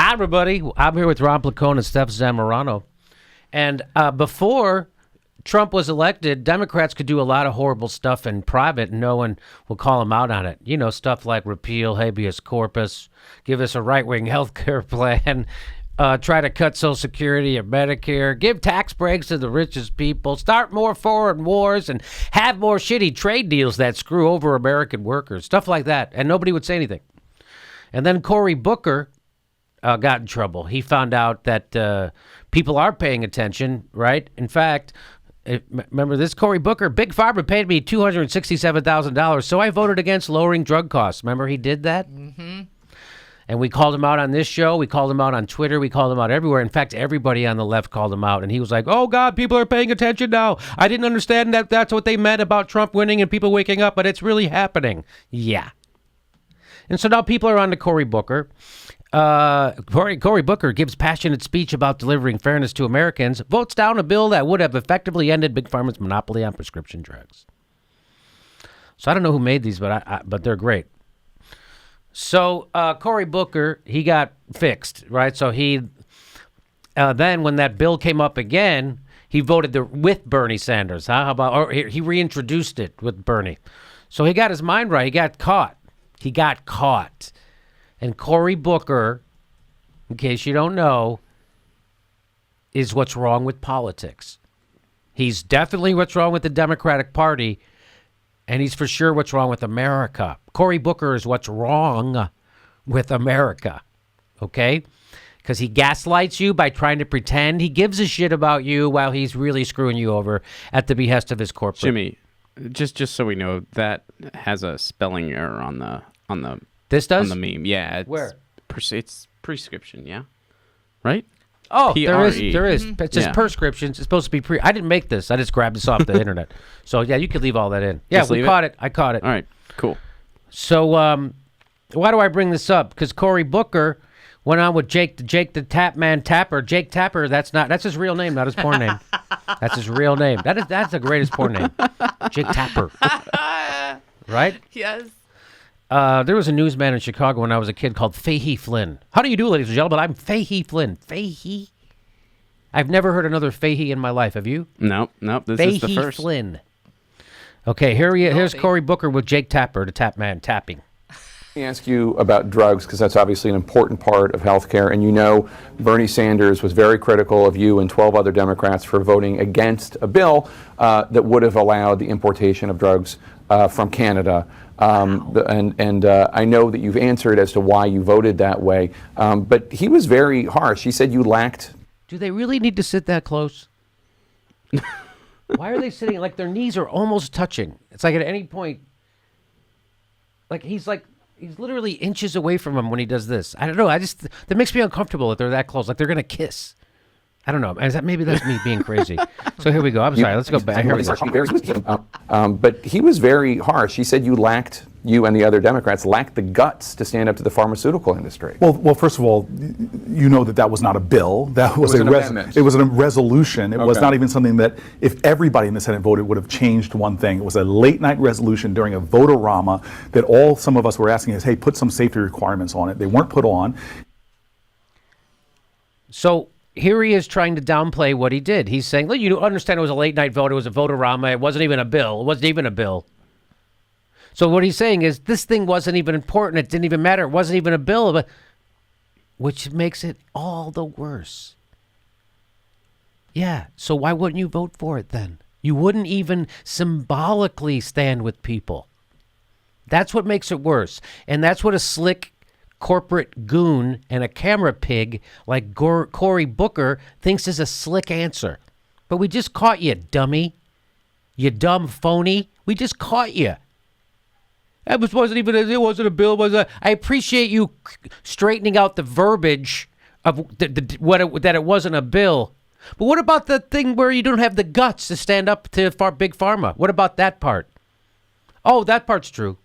Hi, everybody. I'm here with Ron Placone and Steph Zamorano. And before Trump was elected, Democrats could do a lot of horrible stuff in private, and no one will call them out on it. You know, stuff like repeal habeas corpus, give us a right-wing health care plan, try to cut Social Security and Medicare, give tax breaks to the richest people, start more foreign wars, and have more shitty trade deals that screw over American workers, stuff like that. And nobody would say anything. And then Cory Booker got in trouble. He found out that people are paying attention, right? In fact, remember this Cory Booker? Big Pharma paid me $267,000, so I voted against lowering drug costs. Remember he did that? Mm-hmm. And we called him out on this show. We called him out on Twitter. We called him out everywhere. In fact, everybody on the left called him out. And he was like, oh, God, people are paying attention now. I didn't understand that that's what they meant about Trump winning and people waking up, but it's really happening. Yeah. And so now people are on to Cory Booker. Cory Booker gives passionate speech about delivering fairness to Americans, votes down a bill that would have effectively ended Big Pharma's monopoly on prescription drugs. So I don't know who made these, but they're great. So Cory Booker, he got fixed, right? So he then when that bill came up again, he voted with Bernie Sanders. Huh? How about, or he reintroduced it with Bernie. So he got his mind right. He got caught. And Cory Booker, in case you don't know, is what's wrong with politics. He's definitely what's wrong with the Democratic Party, and he's for sure what's wrong with America. Cory Booker is what's wrong with America, okay? Because he gaslights you by trying to pretend he gives a shit about you while he's really screwing you over at the behest of his corporate. Jimmy, just so we know, that has a spelling error on the This does? on the meme. Yeah. Where? It's prescription, yeah? Right? Oh, P-R-E. there is. It's just prescriptions. It's supposed to be pre. I didn't make this. I just grabbed this off the internet. So, yeah, you could leave all that in. Yeah, Just we leave caught it. I caught it. All right, cool. So, why do I bring this up? Because Cory Booker went on with Jake the Tapman Tapper. Jake Tapper, that's his real name, not his porn name. That's his real name. That's the greatest porn name. Jake Tapper. Right? Yes. There was a newsman in Chicago when I was a kid called Fahey Flynn. How do you do, ladies and gentlemen? I'm Fahey Flynn. Fahey? I've never heard another Fahey in my life. Have you? Nope. This Fahey is the first. Flynn. Okay, here's Cory Booker with Jake Tapper, the tap man, tapping. Let me ask you about drugs, because that's obviously an important part of healthcare. And you know Bernie Sanders was very critical of you and 12 other Democrats for voting against a bill that would have allowed the importation of drugs from Canada. I know that you've answered as to why you voted that way, but he was very harsh. He said you lacked... Do they really need to sit that close? Why are they sitting like their knees are almost touching? It's like at any point, he's literally inches away from him when he does this. I don't know. That makes me uncomfortable that they're that close, like they're gonna kiss. I don't know. Maybe that's me being crazy. So here we go. I'm sorry. Let's go back. Here we go. But he was very harsh. He said you and the other Democrats lacked the guts to stand up to the pharmaceutical industry. Well, first of all, you know that was not a bill. That was it was a resolution. It was not even something that, if everybody in the Senate voted, would have changed one thing. It was a late night resolution during a vote-a-rama that some of us were asking is, hey, put some safety requirements on it. They weren't put on. So here he is trying to downplay what he did. He's saying, look, you understand it was a late night vote. It was a vote-a-rama. It wasn't even a bill. It wasn't even a bill. So what he's saying is this thing wasn't even important. It didn't even matter. It wasn't even a bill, which makes it all the worse. Yeah, so why wouldn't you vote for it then? You wouldn't even symbolically stand with people. That's what makes it worse. And that's what a slick corporate goon and a camera pig like Cory Booker thinks is a slick answer. But we just caught you, dummy. You dumb phony. We just caught you. It wasn't a bill. I appreciate you straightening out the verbiage of that it wasn't a bill. But what about the thing where you don't have the guts to stand up to Big Pharma? What about that part? Oh, that part's true.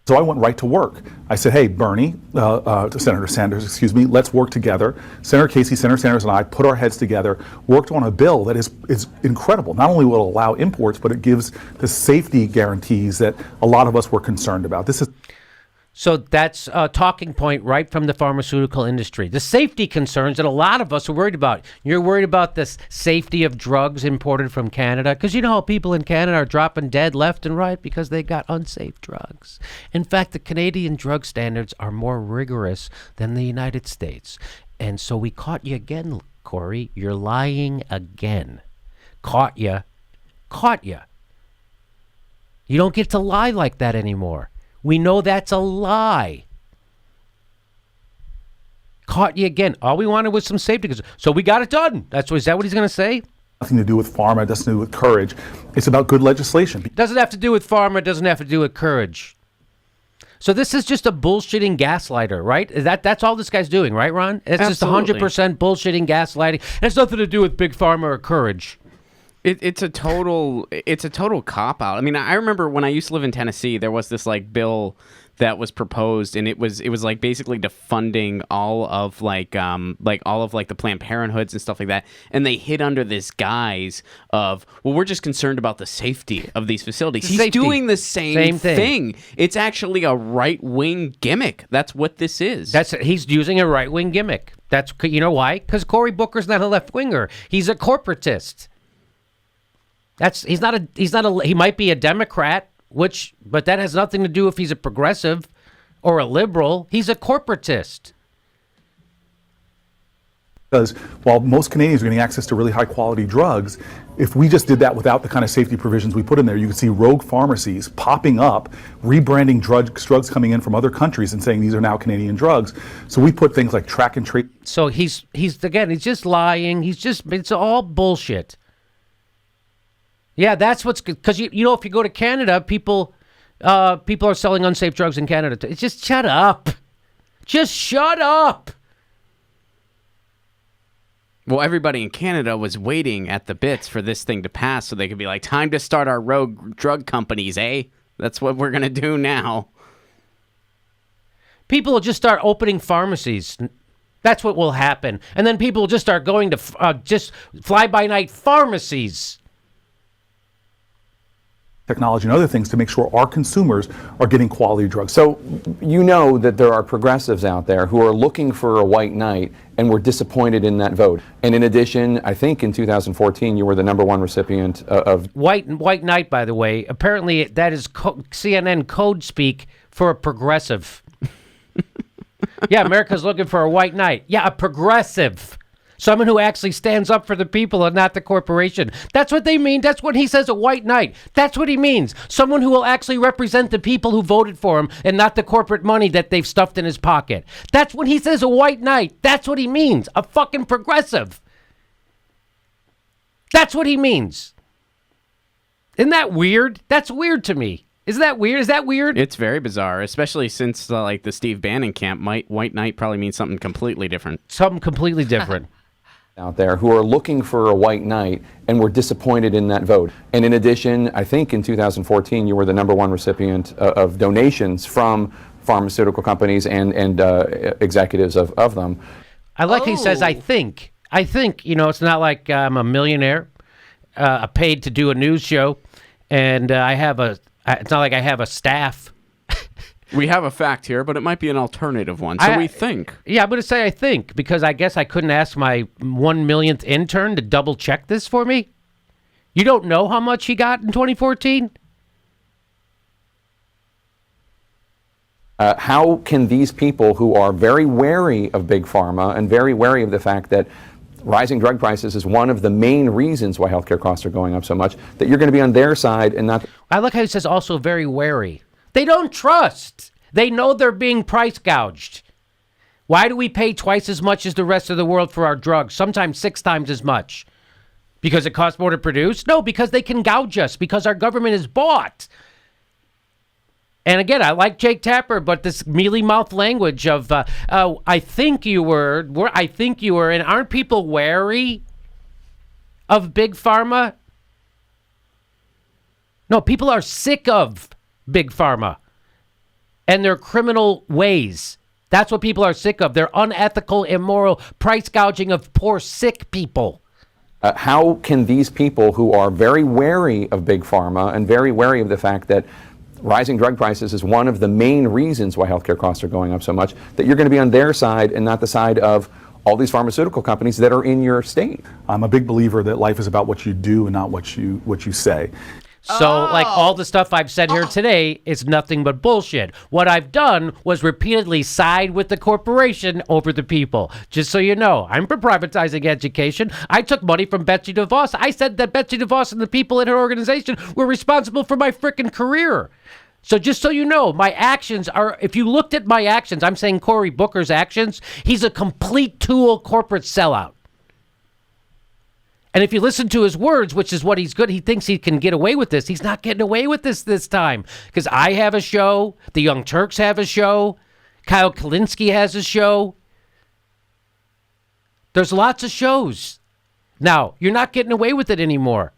So I went right to work. I said, hey, Bernie, Senator Sanders, let's work together. Senator Casey, Senator Sanders, and I put our heads together, worked on a bill that is incredible. Not only will it allow imports, but it gives the safety guarantees that a lot of us were concerned about. So that's a talking point right from the pharmaceutical industry. The safety concerns that a lot of us are worried about. You're worried about the safety of drugs imported from Canada because you know how people in Canada are dropping dead left and right because they got unsafe drugs. In fact, the Canadian drug standards are more rigorous than the United States. And so we caught you again, Cory. You're lying again. Caught you. Caught you. You don't get to lie like that anymore. We know that's a lie. Caught you again. All we wanted was some safety concerns. So we got it done. Is that what he's going to say? Nothing to do with pharma, doesn't do with courage. It's about good legislation. Doesn't have to do with pharma, doesn't have to do with courage. So this is just a bullshitting gaslighter, right? That's all this guy's doing, right, Ron? It's Absolutely. just 100% bullshitting gaslighting. It has nothing to do with big pharma or courage. It's a total cop out. I mean, I remember when I used to live in Tennessee, there was this like bill that was proposed, and it was like basically defunding all of the Planned Parenthoods and stuff like that, and they hid under this guise of, well, we're just concerned about the safety of these facilities. He's doing the same thing. It's actually a right-wing gimmick. That's what this is. He's using a right-wing gimmick. You know why? Because Cory Booker's not a left-winger. He's a corporatist. He might be a Democrat, but that has nothing to do if he's a progressive or a liberal. He's a corporatist. Because while most Canadians are getting access to really high quality drugs, if we just did that without the kind of safety provisions we put in there, you could see rogue pharmacies popping up, rebranding drugs coming in from other countries and saying these are now Canadian drugs. So we put things like track and trace. So he's just lying. It's all bullshit. Yeah, that's what's good. Because, you know, if you go to Canada, people are selling unsafe drugs in Canada. It's just shut up. Just shut up. Well, everybody in Canada was waiting at the bits for this thing to pass so they could be like, time to start our rogue drug companies, eh? That's what we're going to do now. People will just start opening pharmacies. That's what will happen. And then people will just start going to just fly-by-night pharmacies. Technology and other things to make sure our consumers are getting quality drugs. So you know that there are progressives out there who are looking for a white knight and were disappointed in that vote. And in addition, I think in 2014 you were the #1 recipient of white knight, by the way. Apparently that is CNN code speak for a progressive. Yeah, America's looking for a white knight. Yeah, a progressive. Someone who actually stands up for the people and not the corporation. That's what they mean. That's what he says, a white knight. That's what he means. Someone who will actually represent the people who voted for him and not the corporate money that they've stuffed in his pocket. That's when he says a white knight. That's what he means. A fucking progressive. That's what he means. Isn't that weird? That's weird to me. Isn't that weird? Is that weird? It's very bizarre, especially since like the Steve Bannon camp, white knight probably means something completely different. Something completely different. Out there who are looking for a white knight and were disappointed in that vote. And in addition, I think in 2014 you were the #1 recipient of donations from pharmaceutical companies and executives of them. I like he says, I think, you know, it's not like I'm a millionaire, paid to do a news show, and it's not like I have a staff. We have a fact here, but it might be an alternative one. So we think. Yeah, I'm going to say I think, because I guess I couldn't ask my 1 millionth intern to double check this for me. You don't know how much he got in 2014? How can these people who are very wary of Big Pharma and very wary of the fact that rising drug prices is one of the main reasons why healthcare costs are going up so much, that you're going to be on their side and not... I like how he says also very wary. They don't trust. They know they're being price gouged. Why do we pay twice as much as the rest of the world for our drugs? Sometimes 6 times as much. Because it costs more to produce? No, because they can gouge us. Because our government is bought. And again, I like Jake Tapper, but this mealy-mouthed language of, I think you were, and aren't people wary of Big Pharma? No, people are sick of Big Pharma and their criminal ways. That's what people are sick of. Their unethical, immoral price gouging of poor, sick people. How can these people who are very wary of Big Pharma and very wary of the fact that rising drug prices is one of the main reasons why healthcare costs are going up so much, that you're going to be on their side and not the side of all these pharmaceutical companies that are in your state. I'm a big believer that life is about what you do and not what you say. So, like, all the stuff I've said here today is nothing but bullshit. What I've done was repeatedly side with the corporation over the people. Just so you know, I'm for privatizing education. I took money from Betsy DeVos. I said that Betsy DeVos and the people in her organization were responsible for my frickin' career. So just so you know, my actions are, if you looked at my actions, I'm saying Cory Booker's actions, he's a complete tool corporate sellout. And if you listen to his words, which is what he's good, he thinks he can get away with this. He's not getting away with this time. Because I have a show. The Young Turks have a show. Kyle Kalinske has a show. There's lots of shows. Now, you're not getting away with it anymore.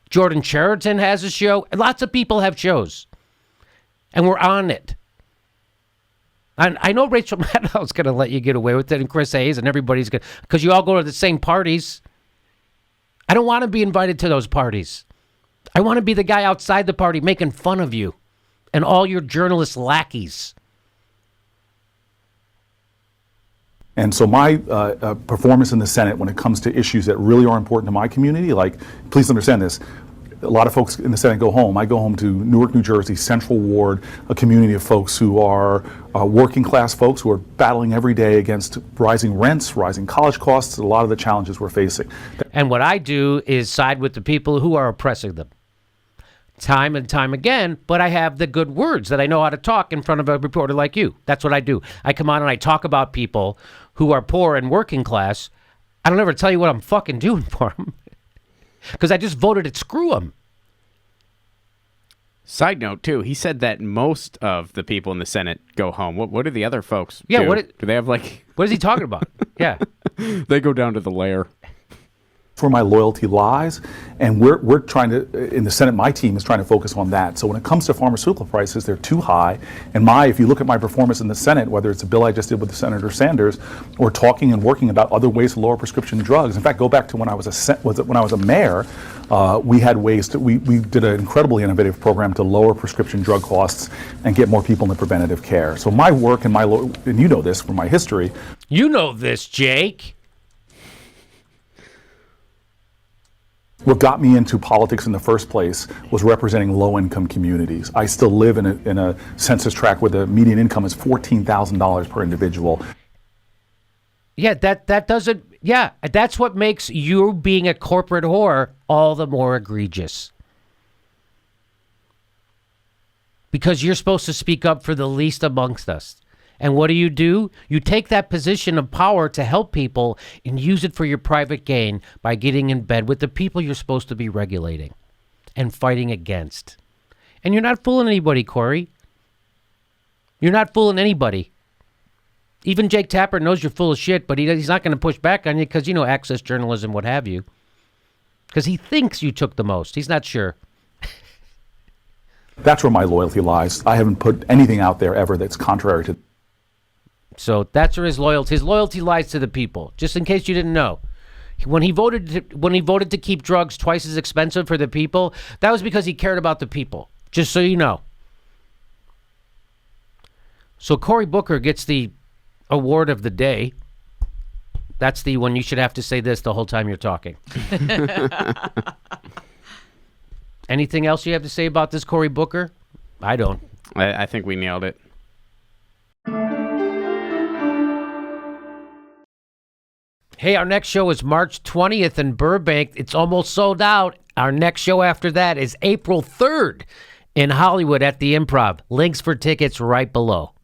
Jordan Chariton has a show. Lots of people have shows. And we're on it. And I know Rachel Maddow's going to let you get away with it, and Chris Hayes, and everybody's going to, because you all go to the same parties. I don't want to be invited to those parties. I want to be the guy outside the party making fun of you and all your journalist lackeys. And so my performance in the Senate when it comes to issues that really are important to my community, like, please understand this, a lot of folks in the Senate go home. I go home to Newark, New Jersey, Central Ward, a community of folks who are working class folks who are battling every day against rising rents, rising college costs, a lot of the challenges we're facing. And what I do is side with the people who are oppressing them. Time and time again, but I have the good words that I know how to talk in front of a reporter like you. That's what I do. I come on and I talk about people who are poor and working class. I don't ever tell you what I'm fucking doing for them. Because I just voted to screw them. Side note, too, he said that most of the people in the Senate go home. What do the other folks Yeah, do? Do they have, like... What is he talking about? Yeah. They go down to the lair. Where my loyalty lies, and we're trying to, in the Senate, my team is trying to focus on that. So when it comes to pharmaceutical prices, they're too high, and if you look at my performance in the Senate, whether it's a bill I just did with Senator Sanders, or talking and working about other ways to lower prescription drugs. In fact, go back to when I was a mayor, we had ways to, we did an incredibly innovative program to lower prescription drug costs and get more people into preventative care. So my work and and you know this from my history. You know this, Jake. What got me into politics in the first place was representing low-income communities. I still live in a census tract where the median income is $14,000 per individual. Yeah, that doesn't. Yeah, that's what makes you being a corporate whore all the more egregious. Because you're supposed to speak up for the least amongst us. And what do? You take that position of power to help people and use it for your private gain by getting in bed with the people you're supposed to be regulating and fighting against. And you're not fooling anybody, Cory. You're not fooling anybody. Even Jake Tapper knows you're full of shit, but he's not going to push back on you because, access journalism, what have you. Because he thinks you took the most. He's not sure. That's where my loyalty lies. I haven't put anything out there ever that's contrary to. So that's where his loyalty lies to the people. Just in case you didn't know, when he voted to keep drugs twice as expensive for the people, that was because he cared about the people. Just so you know. So Cory Booker gets the award of the day. That's the one you should have to say this the whole time you're talking. Anything else you have to say about this Cory Booker? I don't. I think we nailed it. Hey, our next show is March 20th in Burbank. It's almost sold out. Our next show after that is April 3rd in Hollywood at the Improv. Links for tickets right below.